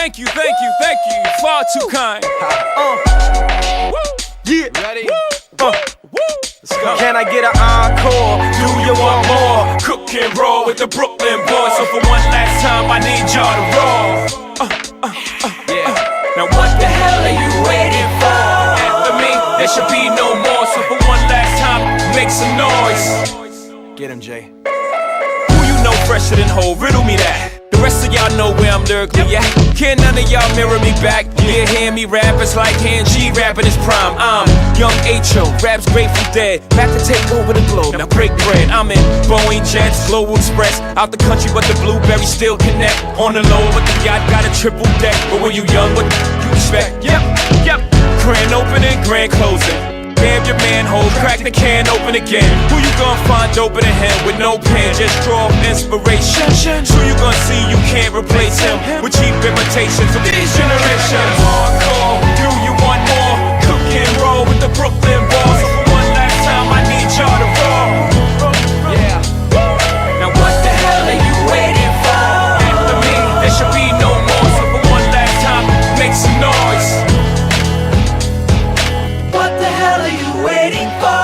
Thank you, far too kind. Yeah. Ready? Let's go. Can I get an encore? Do you want more? Cook and roll with the Brooklyn boys. So for one last time, I need y'all to roll. Now what the hell are you waiting for? After me, there should be no more. So for one last time, make some noise. Get him, Jay. Who you know fresher than Ho? Riddle me that. The rest of y'all know where I'm lyrically at. Can none of y'all mirror me back? Yeah, hear me rap, it's like Han G rapping his prime. I'm Young H.O., raps Grateful Dead, back to take over the globe, now break bread. I'm in Boeing Jets, Global Express, out the country but the blueberries still connect. On the low but the yacht got a triple deck. But when you young, what you expect? Yep, grand opening, grand closing. Damn your manhole, crack the can open again. Who you gonna find open a hand with no pen? Just draw up inspiration. Who you gonna see you can't replace him with cheap imitations of these generations? Hardcore, do you want more? Cook and roll with the Brooklyn boys. So for one last time, I need y'all to roll. Yeah. Now what the hell are you waiting for? After me, there should be no more. So for one last time, make some noise. What the hell are you waiting for?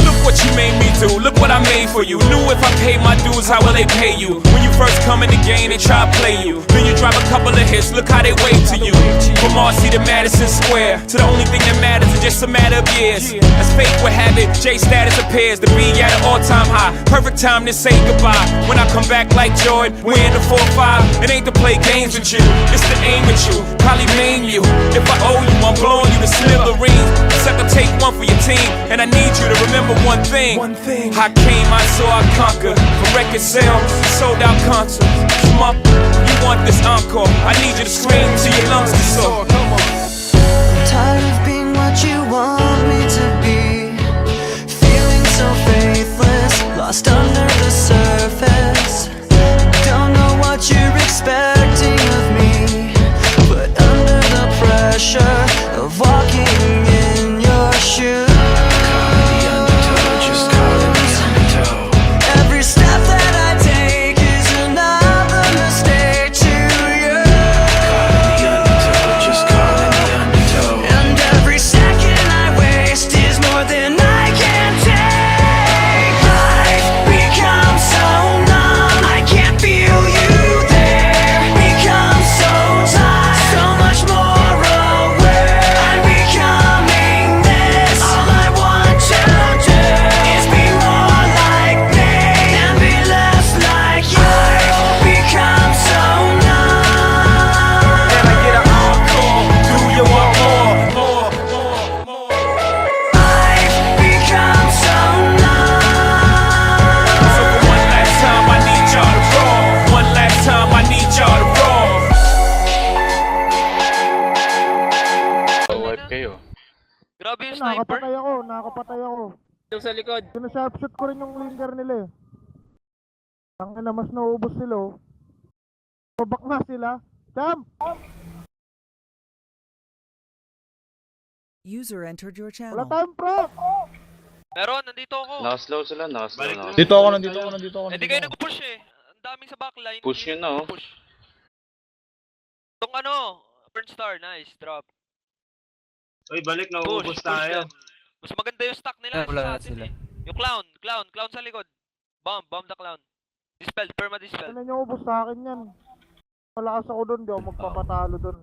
Look what you made me do, look what I made for you. Knew if I paid my dues, how will they pay you? When you first come in the game, they try to play you. Then you drop a couple of hits, look how they wait to you. From Marcy to Madison Square, to the only thing that matters is just a matter of years. As fate would have it, J status appears to be at an all-time high. Perfect time to say goodbye. When I come back like Jordan, we're in the 4-5. It ain't to play games with you, it's to aim at you, probably maim you. If I owe you, I'm blowing you to smithereens. Except I take one for your team, and I need you to remember one thing. I came, I saw, I conquered. From record sales, sold out concerts. Come up, you want this encore? I need you to scream till your lungs are sore. I'm tired of being what you want me to be, feeling so faithless, lost under the surface. Don't know what you're expecting of me, but under the pressure of walking in your shoes, every step that I take is another mistake to you, and every second I waste is more than I can take. I've become so numb, I can't feel you there. Become so tired, so much more aware. I'm becoming this. All I want to do is be more like me and be less like you. I've become so numb. Can I get an encore? Do you want more? I've become so numb. So for one last time, I need y'all to roll. One last time, I need y'all to roll. Wipe kayo. Grabe yung sniper. Nakakapatay ako. Yung sa likod. Sinasharpshot ko rin yung linger nila eh. Tangina, mas nauubos sila oh. Pabak na sila. Jam! User entered your Wala channel. tayong proc! Meron, nandito ako. Nakaslow sila, nakaslow na. Dito ako, nandito ako. Hindi kayo nag-push eh. Ang daming sa backline. Push Hindi yun na, oh. nag-push. Itong ano, burn star, nice, drop. Uy, balik na Push, ubos push tayo. them. Mas maganda yung stack nila sa atin eh. Yung clown sa likod. Bomb the clown. Dispel, perma dispel. Ano nyo ubos sa akin yan? Malakas ako doon, di ako magpapatalo doon.